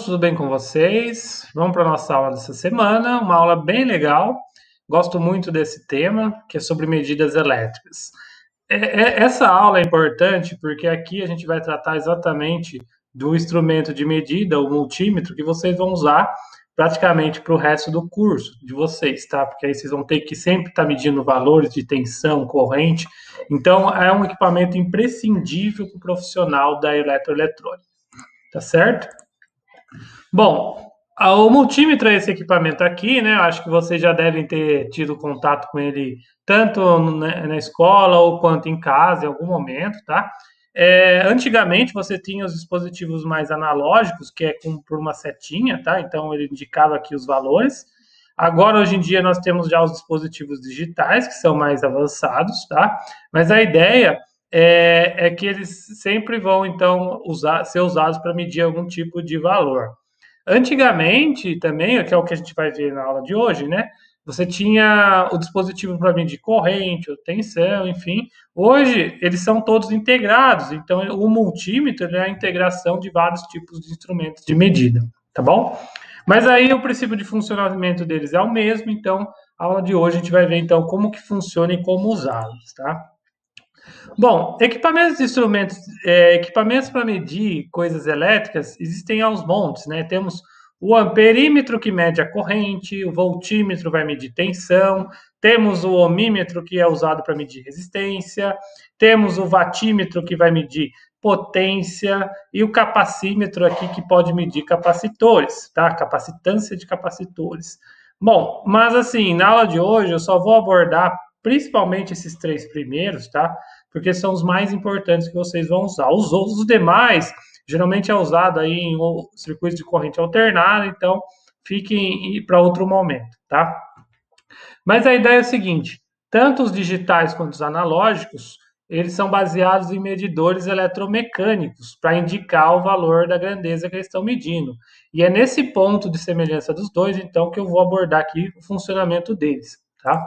Tudo bem com vocês? Vamos para a nossa aula dessa semana, uma aula bem legal. Gosto muito desse tema, que é sobre medidas elétricas. Essa aula é importante porque aqui a gente vai tratar exatamente do instrumento de medida, o multímetro, que vocês vão usar praticamente para o resto do curso de vocês, tá? Porque aí vocês vão ter que sempre estar medindo valores de tensão, corrente. Então, é um equipamento imprescindível para o profissional da eletroeletrônica, tá certo? Bom, o multímetro é esse equipamento aqui, né? Acho que vocês já devem ter tido contato com ele tanto na escola ou quanto em casa em algum momento, tá? Antigamente você tinha os dispositivos mais analógicos, que é por uma setinha, tá? Então ele indicava aqui os valores. Agora, hoje em dia, nós temos já os dispositivos digitais, que são mais avançados, tá? Mas a ideia é que eles sempre vão, então, ser usados para medir algum tipo de valor. Antigamente, também, que é o que a gente vai ver na aula de hoje, né? Você tinha o dispositivo para medir corrente, tensão, enfim. Hoje, eles são todos integrados. Então, o multímetro é a integração de vários tipos de instrumentos de medida, tá bom? Mas aí o princípio de funcionamento deles é o mesmo. Então, a aula de hoje a gente vai ver, então, como que funciona e como usá-los, tá? Bom, equipamentos e instrumentos, equipamentos para medir coisas elétricas existem aos montes, né? Temos o amperímetro que mede a corrente, o voltímetro vai medir tensão, temos o ohmímetro que é usado para medir resistência, temos o watímetro que vai medir potência e o capacímetro aqui que pode medir capacitores, tá? Capacitância de capacitores. Bom, mas assim, na aula de hoje eu só vou abordar principalmente esses três primeiros, tá? Porque são os mais importantes que vocês vão usar. Os demais, geralmente é usado aí em circuitos de corrente alternada, então fiquem para outro momento, tá? Mas a ideia é a seguinte, tanto os digitais quanto os analógicos, eles são baseados em medidores eletromecânicos para indicar o valor da grandeza que eles estão medindo. E é nesse ponto de semelhança dos dois, então, que eu vou abordar aqui o funcionamento deles, tá?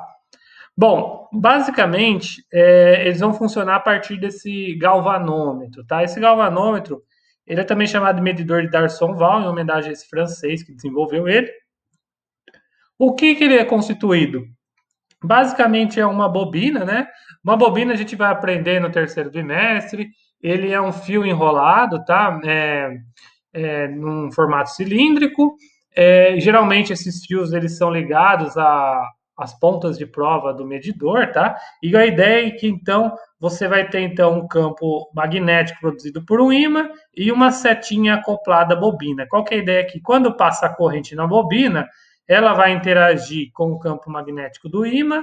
Bom, basicamente, eles vão funcionar a partir desse galvanômetro, tá? Esse galvanômetro, ele é também chamado de medidor de D'Arsonval, em homenagem a esse francês que desenvolveu ele. O que ele é constituído? Basicamente é uma bobina, né? Uma bobina a gente vai aprender no terceiro bimestre. Ele é um fio enrolado, tá? Num formato cilíndrico. Geralmente esses fios eles são ligados às pontas de prova do medidor, tá? E a ideia é que então você vai ter então um campo magnético produzido por um ímã e uma setinha acoplada à bobina. Qual que é a ideia aqui? Quando passa a corrente na bobina, ela vai interagir com o campo magnético do ímã.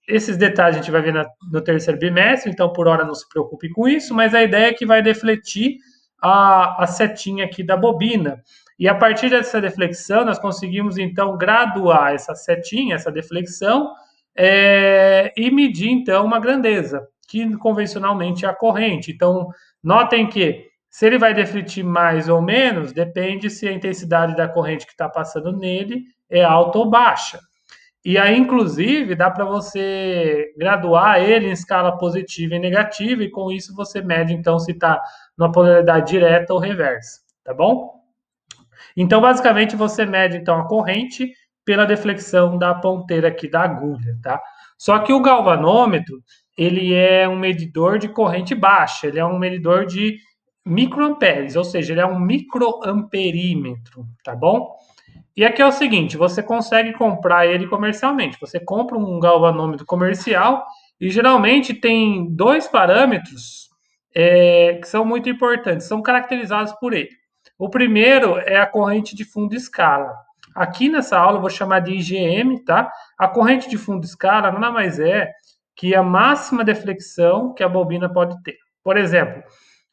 Esses detalhes a gente vai ver no terceiro bimestre, então por hora não se preocupe com isso, mas a ideia é que vai defletir a setinha aqui da bobina. E a partir dessa deflexão, nós conseguimos então graduar essa setinha, essa deflexão, e medir então uma grandeza, que convencionalmente é a corrente. Então, notem que se ele vai defletir mais ou menos, depende se a intensidade da corrente que está passando nele é alta ou baixa. E aí, inclusive, dá para você graduar ele em escala positiva e negativa, e com isso você mede, então, se está numa polaridade direta ou reversa, tá bom? Então, basicamente, você mede, então, a corrente pela deflexão da ponteira aqui da agulha, tá? Só que o galvanômetro, ele é um medidor de corrente baixa, ele é um medidor de microamperes, ou seja, ele é um microamperímetro, tá bom? E aqui é o seguinte, você consegue comprar ele comercialmente. Você compra um galvanômetro comercial e geralmente tem dois parâmetros que são muito importantes, são caracterizados por ele. O primeiro é a corrente de fundo escala. Aqui nessa aula eu vou chamar de IGM, tá? A corrente de fundo escala nada mais é que a máxima deflexão que a bobina pode ter. Por exemplo,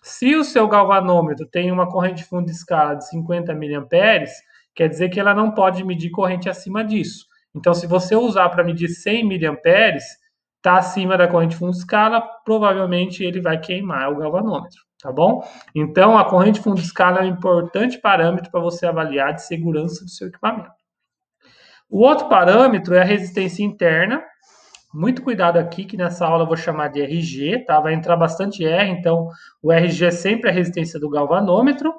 se o seu galvanômetro tem uma corrente de fundo escala de 50 miliamperes, quer dizer que ela não pode medir corrente acima disso. Então, se você usar para medir 100 miliamperes, está acima da corrente de fundo escala, provavelmente ele vai queimar o galvanômetro, tá bom? Então, a corrente de fundo escala é um importante parâmetro para você avaliar de segurança do seu equipamento. O outro parâmetro é a resistência interna. Muito cuidado aqui, que nessa aula eu vou chamar de RG, tá? Vai entrar bastante R, então o RG é sempre a resistência do galvanômetro.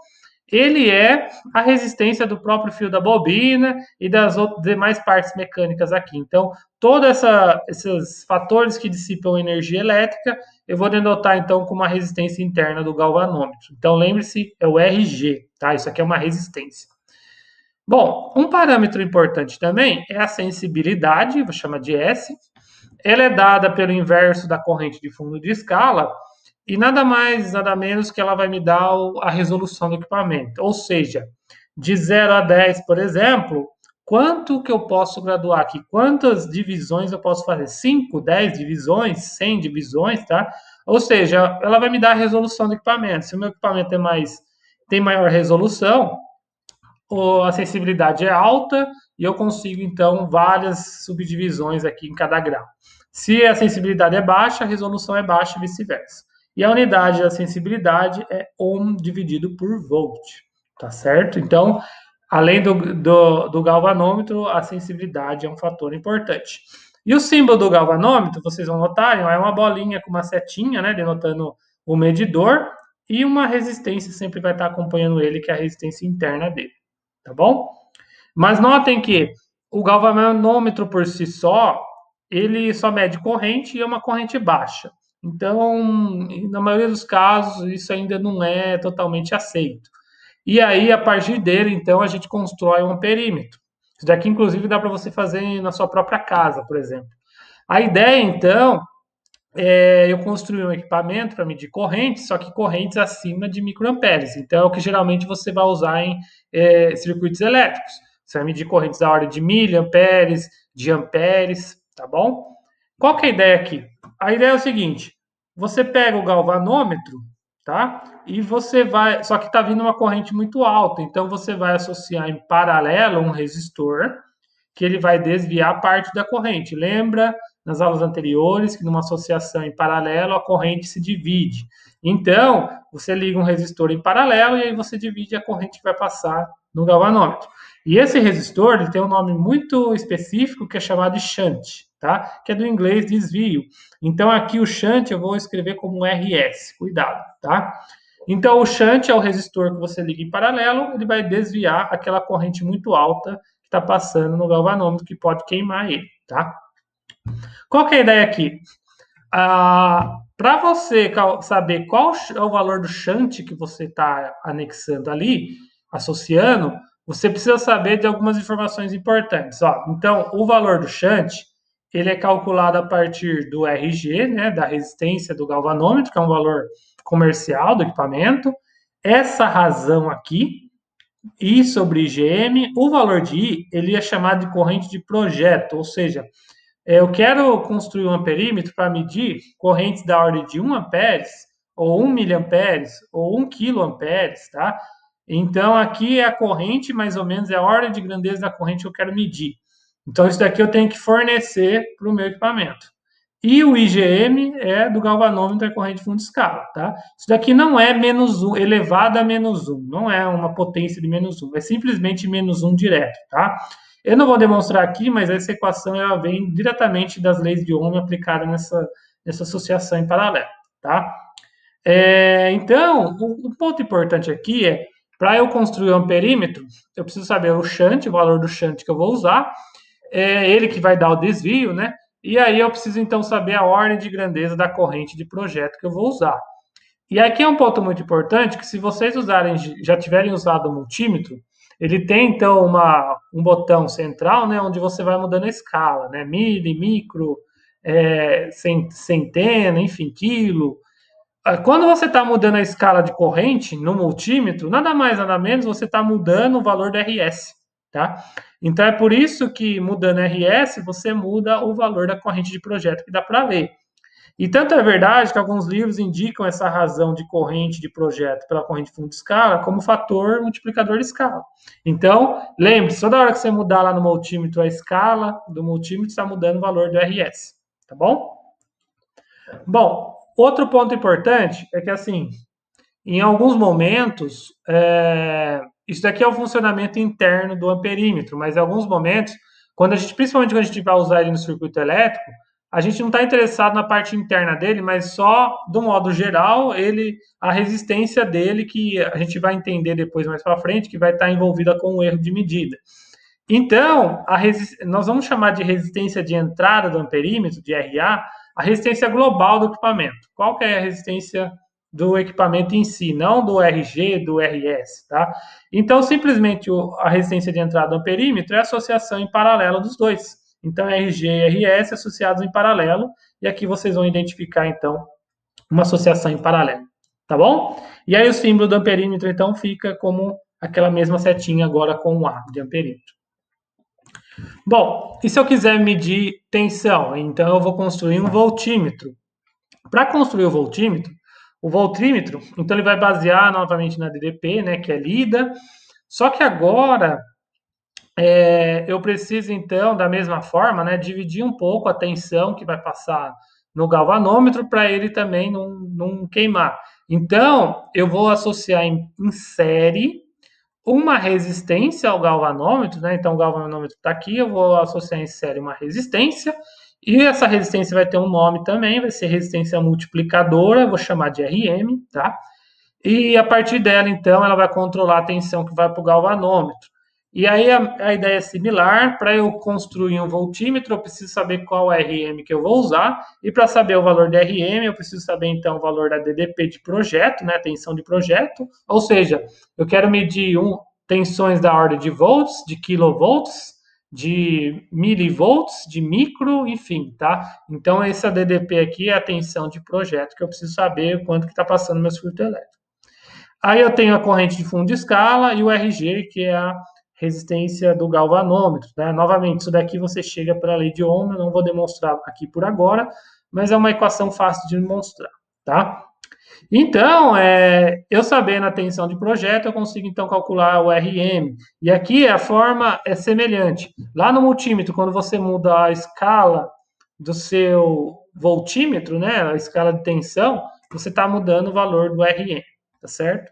ele é a resistência do próprio fio da bobina e das demais partes mecânicas aqui. Então, todos esses fatores que dissipam energia elétrica, eu vou denotar então como a resistência interna do galvanômetro. Então, lembre-se, é o RG, tá? Isso aqui é uma resistência. Bom, um parâmetro importante também é a sensibilidade, vou chamar de S. Ela é dada pelo inverso da corrente de fundo de escala e nada mais, nada menos que ela vai me dar a resolução do equipamento. Ou seja, de 0 a 10, por exemplo, quanto que eu posso graduar aqui? Quantas divisões eu posso fazer? 5, 10 divisões, 100 divisões, tá? Ou seja, ela vai me dar a resolução do equipamento. Se o meu equipamento tem maior resolução, a sensibilidade é alta e eu consigo, então, várias subdivisões aqui em cada grau. Se a sensibilidade é baixa, a resolução é baixa e vice-versa. E a unidade da sensibilidade é ohm dividido por volt, tá certo? Então, além do galvanômetro, a sensibilidade é um fator importante. E o símbolo do galvanômetro, vocês vão notar, é uma bolinha com uma setinha, né, denotando o medidor, e uma resistência sempre vai estar acompanhando ele, que é a resistência interna dele, tá bom? Mas notem que o galvanômetro por si só, ele só mede corrente e é uma corrente baixa. Então, na maioria dos casos, isso ainda não é totalmente aceito. E aí, a partir dele, então, a gente constrói um perímetro. Isso daqui, inclusive, dá para você fazer na sua própria casa, por exemplo. A ideia, então, é eu construir um equipamento para medir correntes, só que correntes acima de microamperes. Então, é o que geralmente você vai usar em circuitos elétricos. Você vai medir correntes da ordem de miliamperes, de amperes, tá bom? Qual que é a ideia aqui? A ideia é o seguinte: você pega o galvanômetro, tá? E você vai, só que está vindo uma corrente muito alta, então você vai associar em paralelo um resistor que ele vai desviar parte da corrente. Lembra nas aulas anteriores que numa associação em paralelo a corrente se divide. Então, você liga um resistor em paralelo e aí você divide a corrente que vai passar no galvanômetro. E esse resistor ele tem um nome muito específico que é chamado de shunt, tá? Que é do inglês desvio. Então, aqui o shunt eu vou escrever como RS, cuidado, tá? Então, o shunt é o resistor que você liga em paralelo, ele vai desviar aquela corrente muito alta que está passando no galvanômetro, que pode queimar ele, tá? Qual que é a ideia aqui? Para você saber qual é o valor do shunt que você está anexando ali, associando, você precisa saber de algumas informações importantes. Ó, então, o valor do shunt, ele é calculado a partir do RG, né, da resistência do galvanômetro, que é um valor comercial do equipamento. Essa razão aqui, I sobre IGM, o valor de I, ele é chamado de corrente de projeto, ou seja, eu quero construir um amperímetro para medir correntes da ordem de 1 amperes, ou 1 miliamperes, ou 1 quiloamperes, tá? Então, aqui é a corrente, mais ou menos, é a ordem de grandeza da corrente que eu quero medir. Então, isso daqui eu tenho que fornecer para o meu equipamento. E o IGM é do galvanômetro da corrente de fundo de escala, tá? Isso daqui não é menos 1, elevado a menos 1, não é uma potência de menos 1, é simplesmente menos 1 direto, tá? Eu não vou demonstrar aqui, mas essa equação ela vem diretamente das leis de Ohm aplicada nessa associação em paralelo, tá? Então, o ponto importante aqui é, para eu construir um perímetro, eu preciso saber o shunt, o valor do shunt que eu vou usar, é ele que vai dar o desvio, né? E aí eu preciso então saber a ordem de grandeza da corrente de projeto que eu vou usar. E aqui é um ponto muito importante que se vocês já tiverem usado o multímetro, ele tem então um botão central, né, onde você vai mudando a escala, né, mili, micro, centena, enfim, quilo. Quando você está mudando a escala de corrente no multímetro, nada mais nada menos você está mudando o valor do RS, tá? Então é por isso que mudando RS você muda o valor da corrente de projeto que dá para ler. E tanto é verdade que alguns livros indicam essa razão de corrente de projeto pela corrente de fundo de escala como fator multiplicador de escala. Então, lembre-se, toda hora que você mudar lá no multímetro a escala do multímetro, está mudando o valor do RS, tá bom? Bom, outro ponto importante é que, assim, em alguns momentos, isso daqui é o funcionamento interno do amperímetro, mas em alguns momentos, principalmente quando a gente vai usar ele no circuito elétrico, a gente não está interessado na parte interna dele, mas só, do modo geral, a resistência dele, que a gente vai entender depois mais para frente, que vai estar envolvida com o erro de medida. Então, nós vamos chamar de resistência de entrada do amperímetro, de RA, a resistência global do equipamento. Qual que é a resistência do equipamento em si, não do RG, do RS, tá? Então, simplesmente a resistência de entrada do amperímetro é a associação em paralelo dos dois. Então, RG e RS associados em paralelo, e aqui vocês vão identificar, então, uma associação em paralelo, tá bom? E aí o símbolo do amperímetro, então, fica como aquela mesma setinha agora com o A de amperímetro. Bom, e se eu quiser medir tensão? Então, eu vou construir um voltímetro. Para construir o voltímetro, então, ele vai basear novamente na DDP, né, que é lida. Só que agora, eu preciso, então, da mesma forma, né, dividir um pouco a tensão que vai passar no galvanômetro para ele também não queimar. Então, eu vou associar em série uma resistência ao galvanômetro, né? Então, o galvanômetro está aqui, eu vou associar em série uma resistência, e essa resistência vai ter um nome também, vai ser resistência multiplicadora, eu vou chamar de RM, tá? E a partir dela, então, ela vai controlar a tensão que vai para o galvanômetro. E aí a ideia é similar. Para eu construir um voltímetro, eu preciso saber qual RM que eu vou usar, e para saber o valor de RM, eu preciso saber, então, o valor da DDP de projeto, né, tensão de projeto, ou seja, eu quero medir tensões da ordem de volts, de kilovolts, de milivolts, de micro, enfim, tá? Então, essa DDP aqui é a tensão de projeto, que eu preciso saber quanto que está passando no meu circuito elétrico. Aí eu tenho a corrente de fundo de escala e o RG, que é a resistência do galvanômetro, né? Novamente, isso daqui você chega pela lei de Ohm, eu não vou demonstrar aqui por agora, mas é uma equação fácil de demonstrar, tá? Então, eu sabendo a tensão de projeto, eu consigo então calcular o RM. E aqui a forma é semelhante. Lá no multímetro, quando você muda a escala do seu voltímetro, né, a escala de tensão, você está mudando o valor do RM, tá certo?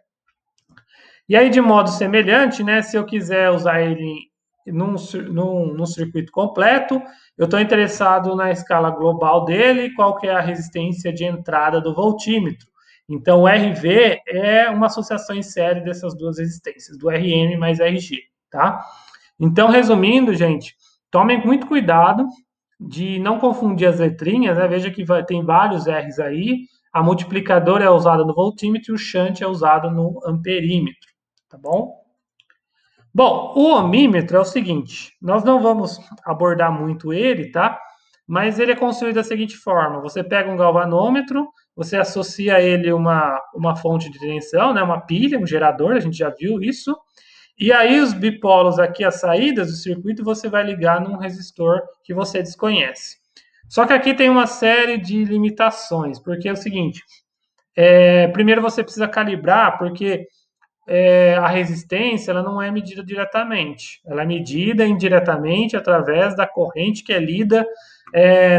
E aí, de modo semelhante, né, se eu quiser usar ele num circuito completo, eu estou interessado na escala global dele, qual que é a resistência de entrada do voltímetro. Então, o RV é uma associação em série dessas duas resistências, do RM mais RG, tá? Então, resumindo, gente, tomem muito cuidado de não confundir as letrinhas, né? Veja que tem vários R's aí. A multiplicadora é usada no voltímetro e o shunt é usado no amperímetro, tá bom? Bom, o ohmímetro é o seguinte, nós não vamos abordar muito ele, tá? Mas ele é construído da seguinte forma: você pega um galvanômetro, você associa a ele uma fonte de tensão, né? Uma pilha, um gerador, a gente já viu isso. E aí os bipolos aqui, as saídas do circuito, você vai ligar num resistor que você desconhece. Só que aqui tem uma série de limitações, porque é o seguinte, primeiro você precisa calibrar, porque a resistência ela não é medida diretamente, ela é medida indiretamente através da corrente que é lida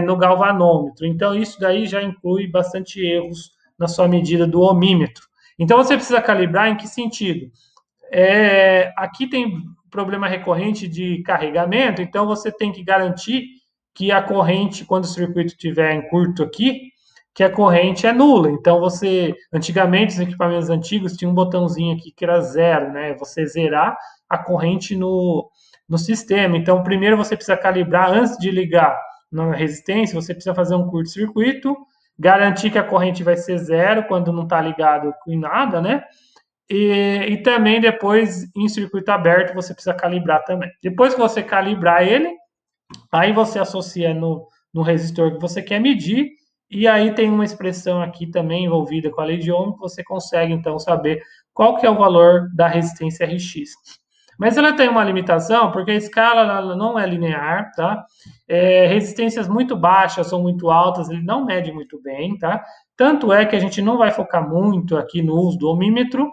no galvanômetro. Então, isso daí já inclui bastante erros na sua medida do ohmímetro. Então, você precisa calibrar em que sentido? Aqui tem problema recorrente de carregamento, então você tem que garantir que a corrente, quando o circuito estiver em curto aqui, que a corrente é nula. Então, antigamente, os equipamentos antigos tinham um botãozinho aqui que era zero, né? Você zerar a corrente no sistema. Então, primeiro você precisa calibrar, antes de ligar na resistência, você precisa fazer um curto-circuito, garantir que a corrente vai ser zero quando não está ligado com nada, né? E também depois, em circuito aberto, você precisa calibrar também. Depois que você calibrar ele, aí você associa no resistor que você quer medir, e aí tem uma expressão aqui também envolvida com a lei de Ohm, que você consegue, então, saber qual que é o valor da resistência Rx. Mas ela tem uma limitação, porque a escala ela não é linear, tá? Resistências muito baixas ou muito altas, ele não mede muito bem, tá? Tanto é que a gente não vai focar muito aqui no uso do ohmímetro.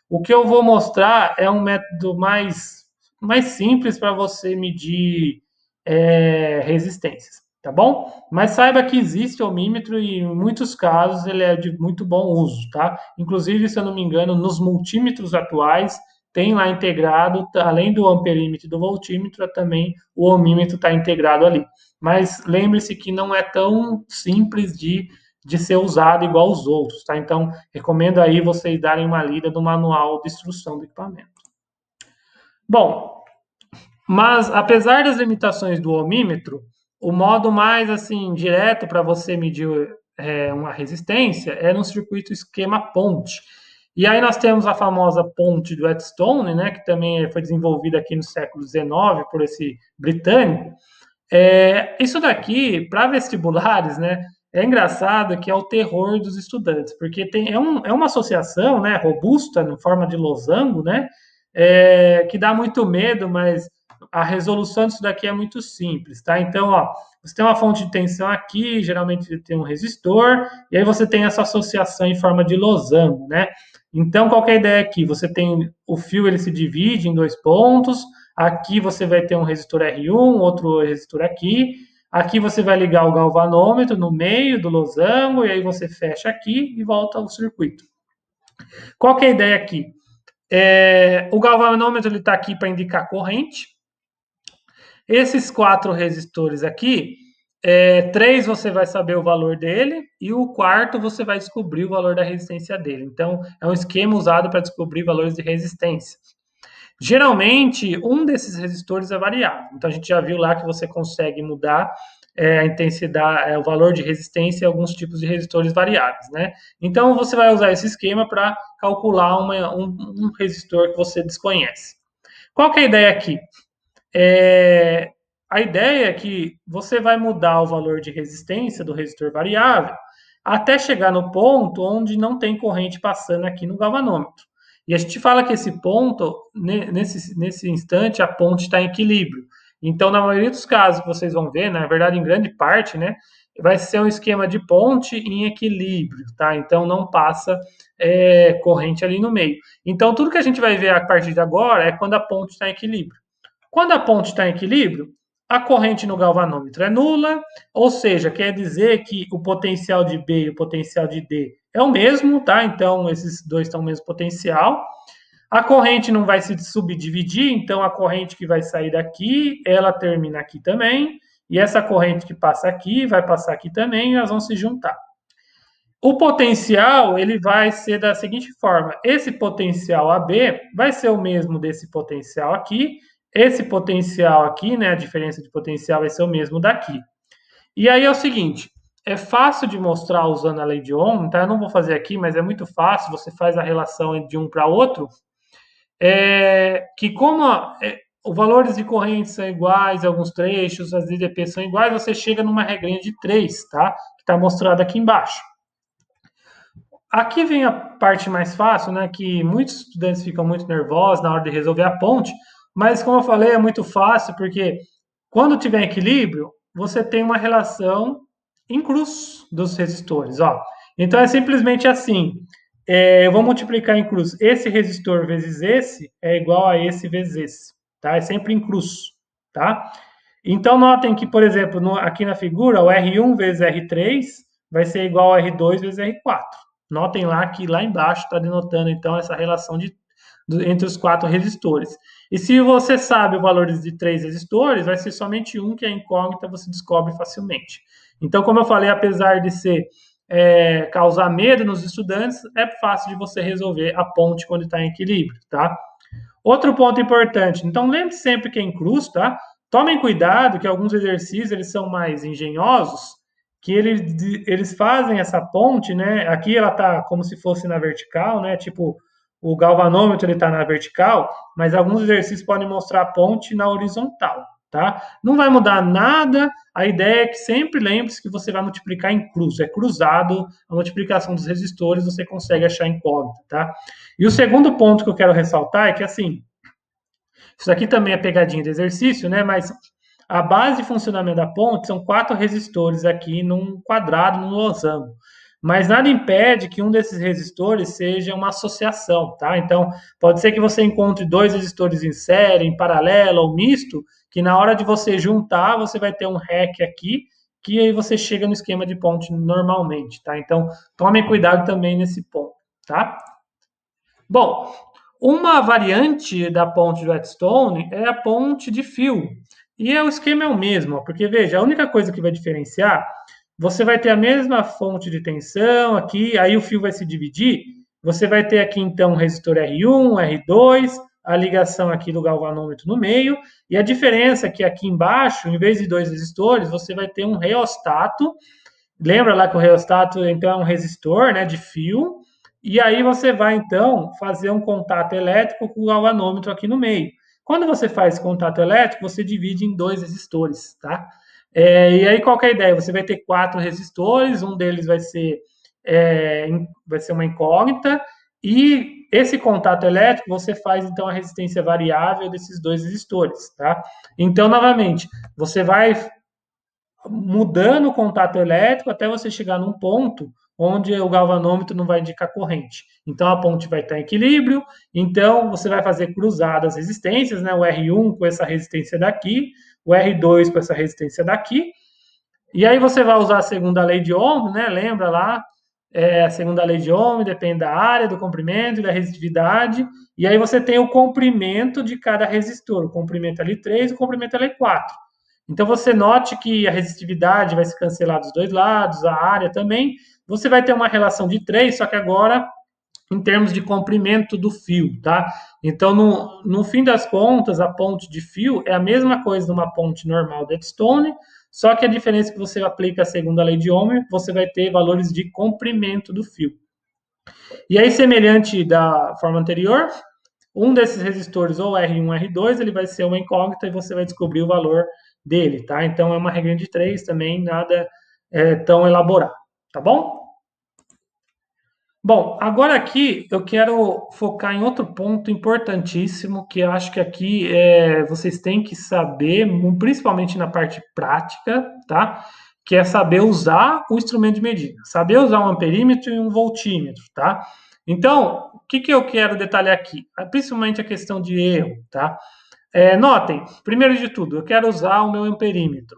O que eu vou mostrar é um método mais simples para você medir resistências, tá bom? Mas saiba que existe ohmímetro e em muitos casos ele é de muito bom uso, tá? Inclusive, se eu não me engano, nos multímetros atuais tem lá integrado, além do amperímetro e do voltímetro, também o ohmímetro está integrado ali. mas lembre-se que não é tão simples de ser usado igual os outros, tá? Então, recomendo aí vocês darem uma lida no manual de instrução do equipamento. Bom, mas apesar das limitações do ohmímetro, o modo mais assim direto para você medir uma resistência é no circuito esquema ponte. E aí nós temos a famosa ponte do Whetstone, né, que também foi desenvolvida aqui no século XIX por esse britânico. Isso daqui, para vestibulares, né, é engraçado que é o terror dos estudantes, porque é uma associação, né, robusta, em forma de losango, né, que dá muito medo, mas a resolução disso daqui é muito simples, tá? Então, ó, você tem uma fonte de tensão aqui, geralmente tem um resistor, e aí você tem essa associação em forma de losango, né? Então, qual que é a ideia aqui? Você tem o fio, ele se divide em dois pontos, aqui você vai ter um resistor R1, outro resistor aqui, aqui você vai ligar o galvanômetro no meio do losango, e aí você fecha aqui e volta ao circuito. Qual que é a ideia aqui? O galvanômetro está aqui para indicar corrente. Esses 4 resistores aqui, 3 você vai saber o valor dele e o quarto você vai descobrir o valor da resistência dele. Então, é um esquema usado para descobrir valores de resistência. Geralmente, um desses resistores é variável. Então, a gente já viu lá que você consegue mudar a intensidade, o valor de resistência em alguns tipos de resistores variáveis, né? Então, você vai usar esse esquema para calcular um resistor que você desconhece. Qual que é a ideia aqui? A ideia é que você vai mudar o valor de resistência do resistor variável até chegar no ponto onde não tem corrente passando aqui no galvanômetro. E a gente fala que esse ponto, nesse instante, a ponte está em equilíbrio. Então, na maioria dos casos que vocês vão ver, na verdade, em grande parte, né, vai ser um esquema de ponte em equilíbrio, tá? Então, não passa corrente ali no meio. Então, tudo que a gente vai ver a partir de agora é quando a ponte está em equilíbrio. Quando a ponte está em equilíbrio, a corrente no galvanômetro é nula, ou seja, quer dizer que o potencial de B e o potencial de D é o mesmo, tá? Então, esses dois estão no mesmo potencial. A corrente não vai se subdividir, então a corrente que vai sair daqui, ela termina aqui também, e essa corrente que passa aqui vai passar aqui também, e elas vão se juntar. O potencial, ele vai ser da seguinte forma: esse potencial AB vai ser o mesmo desse potencial aqui, esse potencial aqui, né, a diferença de potencial vai ser o mesmo daqui. E aí é o seguinte, é fácil de mostrar usando a lei de Ohm, tá? Eu não vou fazer aqui, mas é muito fácil, você faz a relação de um para outro, que como os valores de corrente são iguais, alguns trechos, as IDP são iguais, você chega numa regrinha de 3, tá? Que está mostrado aqui embaixo. Aqui vem a parte mais fácil, né? Que muitos estudantes ficam muito nervosos na hora de resolver a ponte, mas como eu falei, é muito fácil, porque quando tiver equilíbrio, você tem uma relação em cruz dos resistores, ó. Então é simplesmente assim, eu vou multiplicar em cruz. Esse resistor vezes esse é igual a esse vezes esse, tá? É sempre em cruz, tá? Então notem que, por exemplo, aqui na figura, o R1 vezes R3 vai ser igual a R2 vezes R4. Notem lá que lá embaixo está denotando, então, essa relação entre os 4 resistores. E se você sabe o valor de 3 resistores, vai ser somente um que é incógnita, você descobre facilmente. Então, como eu falei, apesar de causar medo nos estudantes, é fácil de você resolver a ponte quando está em equilíbrio, tá? Outro ponto importante, então lembre sempre que é em cruz, tá? Tomem cuidado que alguns exercícios eles são mais engenhosos, que eles fazem essa ponte, né? Aqui ela tá como se fosse na vertical, né? Tipo, o galvanômetro ele tá na vertical, mas alguns exercícios podem mostrar a ponte na horizontal, tá? Não vai mudar nada, a ideia é que sempre lembre-se que você vai multiplicar em cruz, é cruzado, a multiplicação dos resistores você consegue achar incógnita, tá? E o segundo ponto que eu quero ressaltar é que, assim, isso aqui também é pegadinha de exercício, né? Mas a base de funcionamento da ponte são 4 resistores aqui num quadrado, num losango. Mas nada impede que um desses resistores seja uma associação, tá? Então, pode ser que você encontre 2 resistores em série, em paralelo ou misto, que na hora de você juntar, você vai ter um REC aqui, que aí você chega no esquema de ponte normalmente, tá? Então, tomem cuidado também nesse ponto, tá? Bom, uma variante da ponte de Whetstone é a ponte de fio. E o esquema é o mesmo, ó, porque veja, a única coisa que vai diferenciar, você vai ter a mesma fonte de tensão aqui, aí o fio vai se dividir, você vai ter aqui então o resistor R1, R2, a ligação aqui do galvanômetro no meio, e a diferença é que aqui embaixo, em vez de dois resistores, você vai ter um reostato. Lembra lá que o reostato então é um resistor, né, de fio, e aí você vai então fazer um contato elétrico com o galvanômetro aqui no meio. Quando você faz contato elétrico, você divide em dois resistores, tá? E aí qual que é a ideia? Você vai ter quatro resistores, um deles vai ser uma incógnita, e esse contato elétrico você faz então a resistência variável desses dois resistores, tá? Então, novamente, você vai mudando o contato elétrico até você chegar num ponto onde o galvanômetro não vai indicar corrente. Então a ponte vai estar em equilíbrio, então você vai fazer cruzadas resistências, né? O R1 com essa resistência daqui, o R2 com essa resistência daqui, e aí você vai usar a segunda lei de Ohm, né? Lembra lá? A segunda lei de Ohm depende da área, do comprimento e da resistitividade. E aí você tem o comprimento de cada resistor. O comprimento L3 e o comprimento L4. Então você note que a resistitividade vai se cancelar dos dois lados, a área também. Você vai ter uma relação de 3, só que agora em termos de comprimento do fio, tá? Então, no fim das contas, a ponte de fio é a mesma coisa de uma ponte normal de Edstone, só que a diferença é que você aplica a segunda lei de Ohm, você vai ter valores de comprimento do fio. E aí, semelhante da forma anterior, um desses resistores, ou R1, R2, ele vai ser uma incógnita e você vai descobrir o valor dele, tá? Então, é uma regra de 3 também, nada tão elaborado, tá bom? Bom, agora aqui eu quero focar em outro ponto importantíssimo que eu acho que aqui vocês têm que saber, principalmente na parte prática, tá? Que é saber usar o instrumento de medida, saber usar um amperímetro e um voltímetro, tá? Então, o que eu quero detalhar aqui? Principalmente a questão de erro, tá? Notem, primeiro de tudo, eu quero usar o meu amperímetro.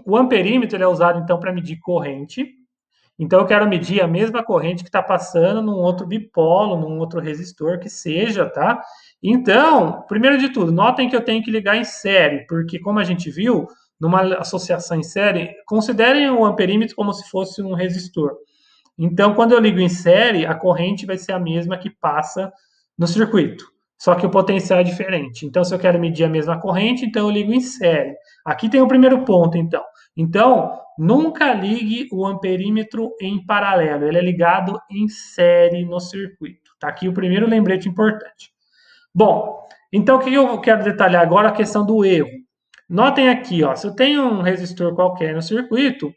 O amperímetro ele é usado então para medir corrente. Então eu quero medir a mesma corrente que está passando num outro bipolo, num outro resistor que seja, tá? Então, primeiro de tudo, notem que eu tenho que ligar em série, porque como a gente viu, numa associação em série, considerem o amperímetro como se fosse um resistor. Então, quando eu ligo em série, a corrente vai ser a mesma que passa no circuito, só que o potencial é diferente. Então, se eu quero medir a mesma corrente, então eu ligo em série. Aqui tem o primeiro ponto, então. Então, nunca ligue o amperímetro em paralelo, ele é ligado em série no circuito. Tá aqui o primeiro lembrete importante. Bom, então o que eu quero detalhar agora? A questão do erro. Notem aqui, ó, se eu tenho um resistor qualquer no circuito,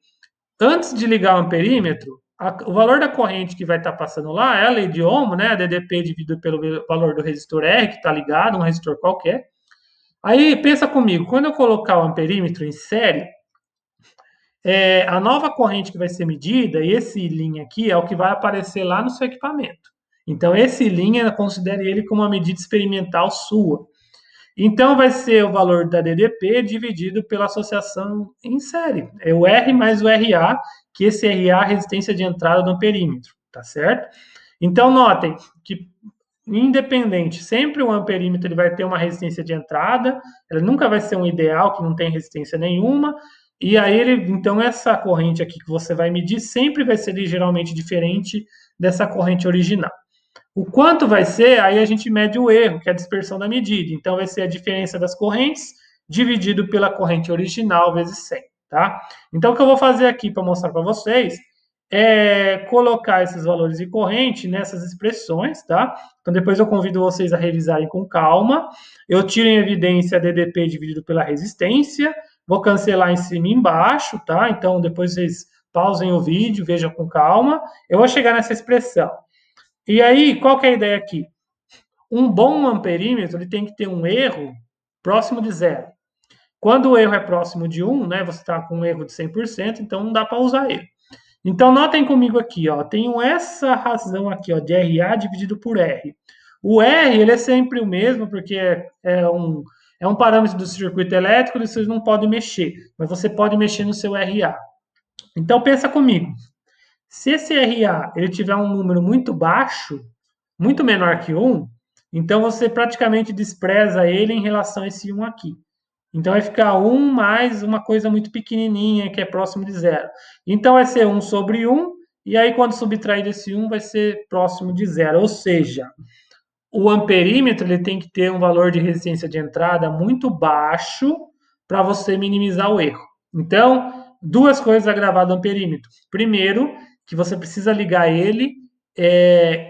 antes de ligar o amperímetro, o valor da corrente que vai estar passando lá é a lei de Ohm, né? A DDP dividido pelo valor do resistor R, que está ligado, um resistor qualquer. Aí, pensa comigo, quando eu colocar o amperímetro em série, a nova corrente que vai ser medida, esse linha aqui, é o que vai aparecer lá no seu equipamento. Então, esse linha, considere ele como uma medida experimental sua. Então, vai ser o valor da DDP dividido pela associação em série. É o R mais o RA, que esse RA é a resistência de entrada do amperímetro, tá certo? Então, notem que, independente, sempre o amperímetro ele vai ter uma resistência de entrada, ele nunca vai ser um ideal que não tem resistência nenhuma, e aí, então, essa corrente aqui que você vai medir sempre vai ser ligeiramente diferente dessa corrente original. O quanto vai ser, aí a gente mede o erro, que é a dispersão da medida. Então, vai ser a diferença das correntes dividido pela corrente original vezes 100, tá? Então, o que eu vou fazer aqui para mostrar para vocês é colocar esses valores de corrente nessas expressões, tá? Então, depois eu convido vocês a revisarem com calma. Eu tiro em evidência DDP dividido pela resistência, vou cancelar em cima e embaixo, tá? Então, depois vocês pausem o vídeo, vejam com calma. Eu vou chegar nessa expressão. E aí, qual que é a ideia aqui? Um bom amperímetro ele tem que ter um erro próximo de zero. Quando o erro é próximo de 1, né, você está com um erro de 100%, então não dá para usar ele. Então, notem comigo aqui, ó, tenho essa razão aqui, ó, de RA dividido por R. O R ele é sempre o mesmo, porque é um parâmetro do circuito elétrico, vocês não podem mexer, mas você pode mexer no seu RA. Então, pensa comigo. Se esse RA ele tiver um número muito baixo, muito menor que 1, então você praticamente despreza ele em relação a esse 1 aqui. Então vai ficar 1 mais uma coisa muito pequenininha, que é próximo de zero. Então vai ser 1 sobre 1, e aí quando subtrair desse 1 vai ser próximo de zero. Ou seja, o amperímetro ele tem que ter um valor de resistência de entrada muito baixo para você minimizar o erro. Então, duas coisas a gravar do amperímetro. Primeiro, que você precisa ligar ele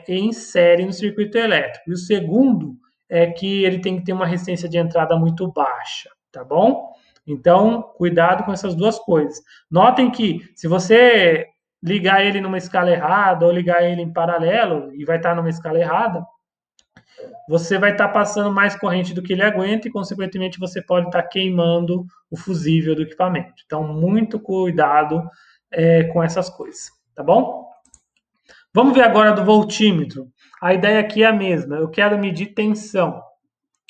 em série no circuito elétrico. E o segundo é que ele tem que ter uma resistência de entrada muito baixa, tá bom? Então, cuidado com essas duas coisas. Notem que se você ligar ele numa escala errada ou ligar ele em paralelo e vai estar numa escala errada, você vai estar passando mais corrente do que ele aguenta e, consequentemente, você pode estar queimando o fusível do equipamento. Então, muito cuidado com essas coisas, tá bom? Vamos ver agora do voltímetro. A ideia aqui é a mesma. Eu quero medir tensão.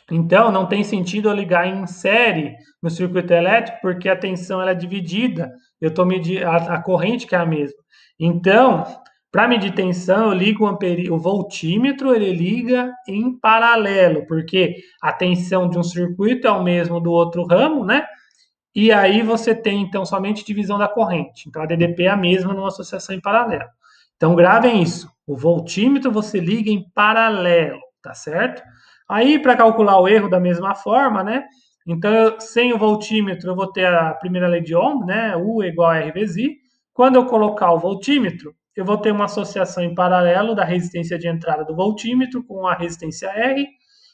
Então, não tem sentido eu ligar em série no circuito elétrico, porque a tensão ela é dividida. Eu estou medindo a corrente que é a mesma. Então, para medir tensão, eu ligo o voltímetro, ele liga em paralelo, porque a tensão de um circuito é o mesmo do outro ramo, né? E aí você tem, então, somente divisão da corrente. Então, a DDP é a mesma numa associação em paralelo. Então, gravem isso. O voltímetro você liga em paralelo, tá certo? Aí, para calcular o erro da mesma forma, né? Então, sem o voltímetro, eu vou ter a primeira lei de Ohm, né? U igual a R vezes I. Quando eu colocar o voltímetro, eu vou ter uma associação em paralelo da resistência de entrada do voltímetro com a resistência R.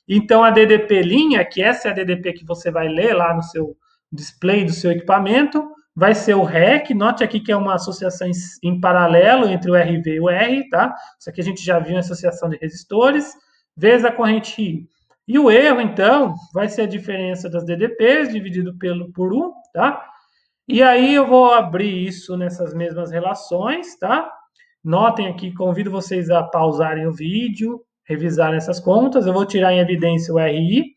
Então, a DDP', que essa é a DDP que você vai ler lá no seu display do seu equipamento, vai ser o REC. Note aqui que é uma associação em paralelo entre o RV e o R, tá? Isso aqui a gente já viu em associação de resistores, vezes a corrente I. E o erro, então, vai ser a diferença das DDPs dividido por U, tá? E aí eu vou abrir isso nessas mesmas relações, tá? Notem aqui, convido vocês a pausarem o vídeo, revisarem essas contas. Eu vou tirar em evidência o RI,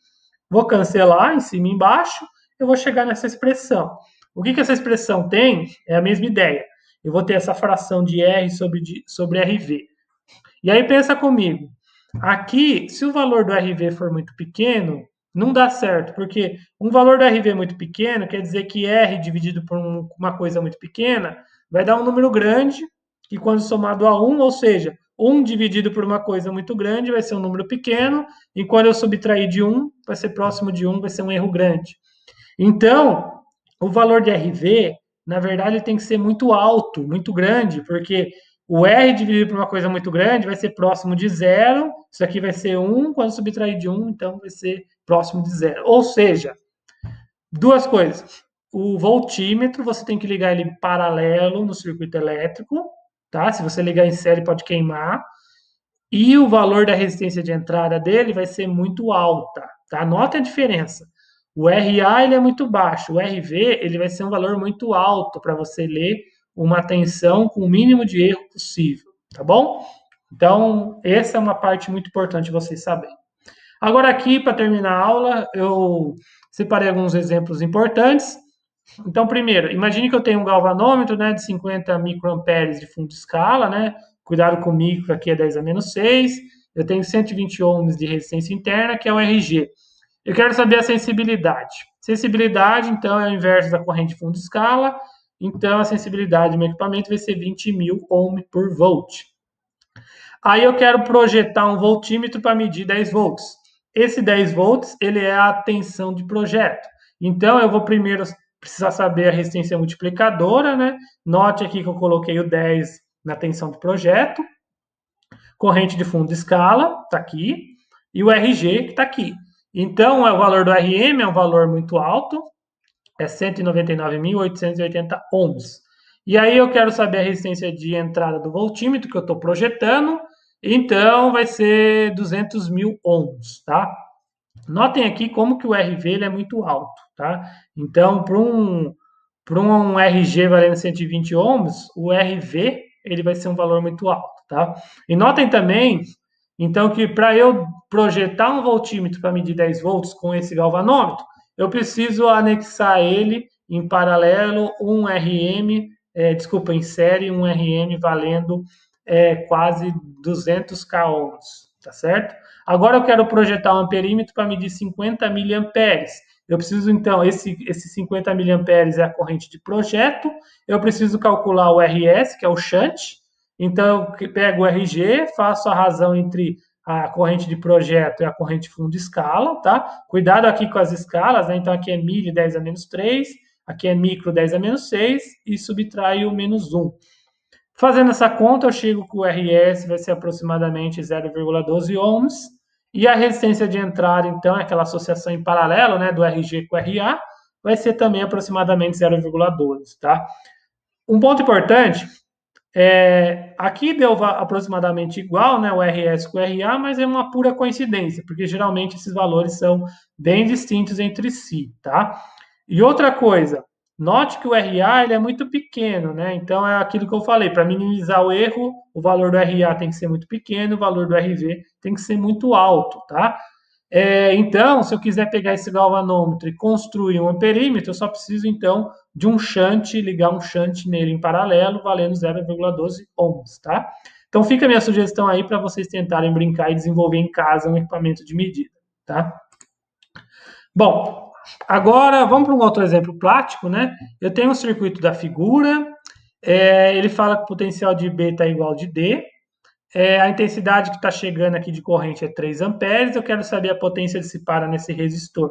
vou cancelar em cima e embaixo, eu vou chegar nessa expressão. O que essa expressão tem? É a mesma ideia. Eu vou ter essa fração de R sobre RV. E aí pensa comigo. Aqui, se o valor do RV for muito pequeno, não dá certo, porque um valor do RV muito pequeno quer dizer que R dividido por uma coisa muito pequena vai dar um número grande, que quando somado a 1, ou seja, 1 dividido por uma coisa muito grande vai ser um número pequeno, e quando eu subtrair de 1, vai ser próximo de 1, vai ser um erro grande. Então, o valor de RV, na verdade, ele tem que ser muito alto, muito grande, porque o R dividido por uma coisa muito grande vai ser próximo de zero, isso aqui vai ser 1, quando subtrair de 1, então vai ser próximo de zero. Ou seja, duas coisas. O voltímetro, você tem que ligar ele paralelo no circuito elétrico, tá? Se você ligar em série, pode queimar. E o valor da resistência de entrada dele vai ser muito alta, tá? Nota a diferença. O RA ele é muito baixo, o RV ele vai ser um valor muito alto para você ler uma tensão com o mínimo de erro possível, tá bom? Então, essa é uma parte muito importante de vocês saberem. Agora aqui, para terminar a aula, eu separei alguns exemplos importantes. Então, primeiro, imagine que eu tenho um galvanômetro, né, de 50 microamperes de fundo de escala, né? Cuidado com o micro, aqui é 10 a menos 6. Eu tenho 120 ohms de resistência interna, que é o RG. Eu quero saber a sensibilidade. Sensibilidade, então, é o inverso da corrente de fundo de escala. Então, a sensibilidade do meu equipamento vai ser 20.000 ohm por volt. Aí eu quero projetar um voltímetro para medir 10 volts. Esse 10 volts, ele é a tensão de projeto. Então, eu vou primeiro precisar saber a resistência multiplicadora, né? Note aqui que eu coloquei o 10 na tensão de projeto. Corrente de fundo de escala, está aqui. E o RG, que está aqui. Então, o valor do RM é um valor muito alto, é 199.880 ohms. E aí eu quero saber a resistência de entrada do voltímetro que eu estou projetando, então vai ser 200.000 ohms, tá? Notem aqui como que o RV ele é muito alto, tá? Então, para um RG valendo 120 ohms, o RV ele vai ser um valor muito alto, tá? E notem também, então, que para eu projetar um voltímetro para medir 10 volts com esse galvanômetro, eu preciso anexar ele em paralelo um RM, em série, um RM valendo quase 200k ohms, tá certo? Agora eu quero projetar um amperímetro para medir 50 miliamperes. Eu preciso, então, esse 50 miliamperes é a corrente de projeto, eu preciso calcular o RS, que é o shunt, então eu pego o RG, faço a razão entre a corrente de projeto e a corrente fundo escala, tá? Cuidado aqui com as escalas, né? Então aqui é milli 10 a menos 3, aqui é micro 10 a menos 6 e subtrai o menos 1. Fazendo essa conta, eu chego que o RS vai ser aproximadamente 0,12 ohms, e a resistência de entrada, então, aquela associação em paralelo, né, do RG com o RA, vai ser também aproximadamente 0,12, tá? Um ponto importante, aqui deu aproximadamente igual, né, o RS com o RA, mas é uma pura coincidência, porque geralmente esses valores são bem distintos entre si, tá? E outra coisa, note que o RA ele é muito pequeno, né? Então é aquilo que eu falei, para minimizar o erro, o valor do RA tem que ser muito pequeno, o valor do RV tem que ser muito alto, tá? Então, se eu quiser pegar esse galvanômetro e construir um amperímetro, eu só preciso, então, de um shunt, ligar um shunt nele em paralelo, valendo 0,12 ohms, tá? Então, fica a minha sugestão aí para vocês tentarem brincar e desenvolver em casa um equipamento de medida, tá? Bom, agora vamos para um outro exemplo prático, né? Eu tenho um circuito da figura, ele fala que o potencial de B está igual de D, a intensidade que está chegando aqui de corrente é 3 amperes, eu quero saber a potência dissipada nesse resistor.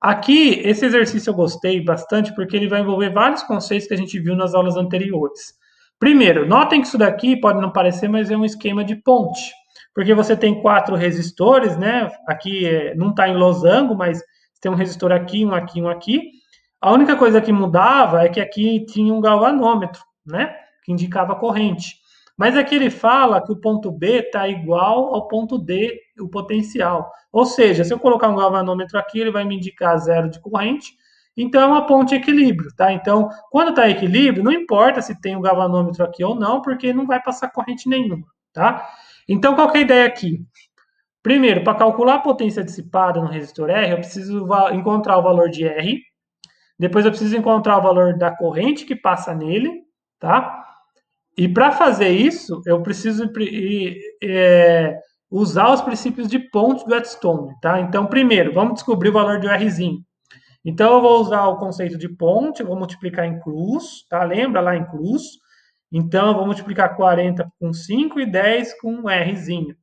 Aqui, esse exercício eu gostei bastante, porque ele vai envolver vários conceitos que a gente viu nas aulas anteriores. Primeiro, notem que isso daqui pode não parecer, mas é um esquema de ponte, porque você tem 4 resistores, né? Aqui não está em losango, mas tem um resistor aqui, um aqui, um aqui. A única coisa que mudava é que aqui tinha um galvanômetro, né? Que indicava a corrente. Mas aqui ele fala que o ponto B está igual ao ponto D, o potencial. Ou seja, se eu colocar um galvanômetro aqui, ele vai me indicar zero de corrente. Então, é uma ponte equilíbrio, tá? Então, quando está em equilíbrio, não importa se tem o galvanômetro aqui ou não, porque não vai passar corrente nenhuma, tá? Então, qual que é a ideia aqui? Primeiro, para calcular a potência dissipada no resistor R, eu preciso encontrar o valor de R. Depois, eu preciso encontrar o valor da corrente que passa nele, tá? E para fazer isso, eu preciso usar os princípios de pontos do Whetstone, tá? Então, primeiro, vamos descobrir o valor do Rzinho. Então, eu vou usar o conceito de ponte, eu vou multiplicar em cruz, tá? Lembra lá em cruz? Então, eu vou multiplicar 40 com 5 e 10 com um Rzinho.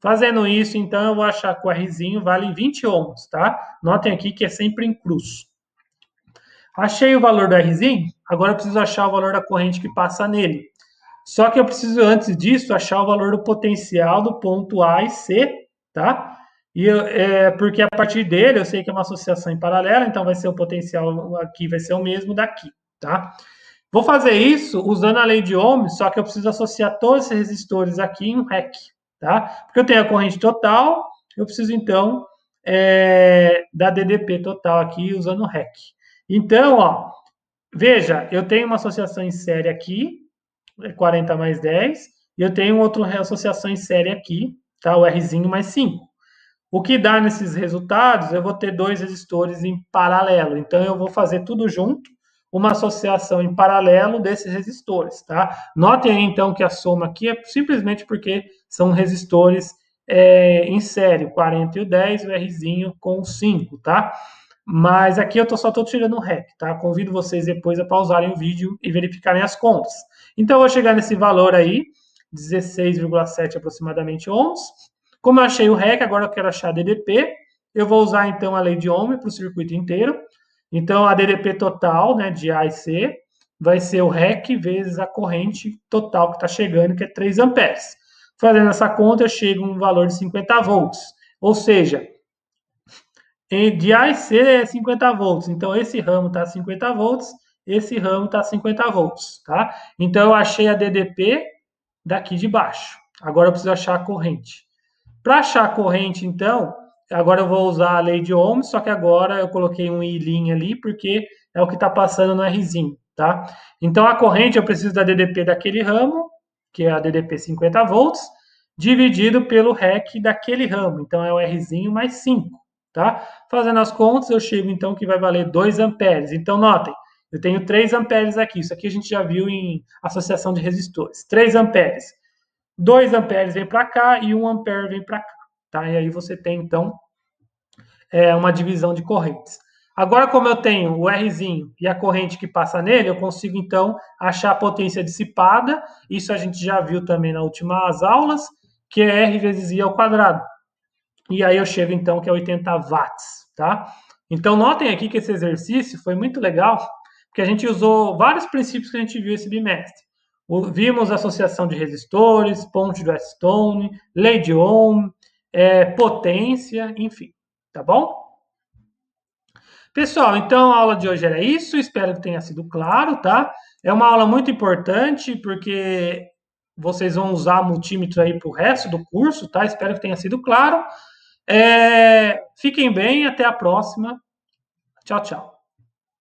Fazendo isso, então, eu vou achar que o Rzinho vale 20 ohms, tá? Notem aqui que é sempre em cruz. Achei o valor do Rzinho, agora eu preciso achar o valor da corrente que passa nele. Só que eu preciso, antes disso, achar o valor do potencial do ponto A e C, tá? Porque a partir dele eu sei que é uma associação em paralela, então vai ser o potencial aqui, vai ser o mesmo daqui, tá? Vou fazer isso usando a lei de Ohm, só que eu preciso associar todos esses resistores aqui em um REC, tá? Porque eu tenho a corrente total, eu preciso, então, da DDP total aqui usando o REC. Então, ó, veja, eu tenho uma associação em série aqui, 40 mais 10, e eu tenho outra associação em série aqui, tá? O Rzinho mais 5. O que dá nesses resultados, eu vou ter dois resistores em paralelo. Então, eu vou fazer tudo junto, uma associação em paralelo desses resistores, tá? Notem aí, então, que a soma aqui é simplesmente porque são resistores em série, o 40 e o 10, o Rzinho com o 5, tá? Mas aqui eu só estou tirando o REC, tá? Convido vocês depois a pausarem o vídeo e verificarem as contas. Então, eu vou chegar nesse valor aí, 16,7 aproximadamente ohms. Como eu achei o REC, agora eu quero achar a DDP. Eu vou usar, então, a lei de Ohm para o circuito inteiro. Então, a DDP total, né, de A e C, vai ser o REC vezes a corrente total que está chegando, que é 3 amperes. Fazendo essa conta, eu chego a um valor de 50 volts. Ou seja, de A e C é 50 volts. Então, esse ramo está a 50 volts, esse ramo está a 50 volts, tá? Então, eu achei a DDP daqui de baixo. Agora, eu preciso achar a corrente. Para achar a corrente, então, agora eu vou usar a lei de Ohm, só que agora eu coloquei um I' ali, porque é o que está passando no Rzinho, tá? Então, a corrente, eu preciso da DDP daquele ramo, que é a DDP 50 volts, dividido pelo REC daquele ramo. Então, é o Rzinho mais 5, tá? Fazendo as contas, eu chego, então, que vai valer 2 amperes. Então, notem, eu tenho 3 amperes aqui. Isso aqui a gente já viu em associação de resistores. 3 amperes. 2 amperes vem para cá e 1 ampere vem para cá, tá? E aí você tem, então, uma divisão de correntes. Agora, como eu tenho o Rzinho e a corrente que passa nele, eu consigo, então, achar a potência dissipada. Isso a gente já viu também nas últimas aulas, que é R vezes I ao quadrado. E aí eu chego, então, que é 80 watts, tá? Então, notem aqui que esse exercício foi muito legal, porque a gente usou vários princípios que a gente viu esse bimestre. Vimos associação de resistores, ponte de Wheatstone, lei de Ohm, potência, enfim, tá bom? Pessoal, então a aula de hoje era isso, espero que tenha sido claro, tá? É uma aula muito importante porque vocês vão usar multímetro aí para o resto do curso, tá? Espero que tenha sido claro. Fiquem bem, até a próxima. Tchau, tchau.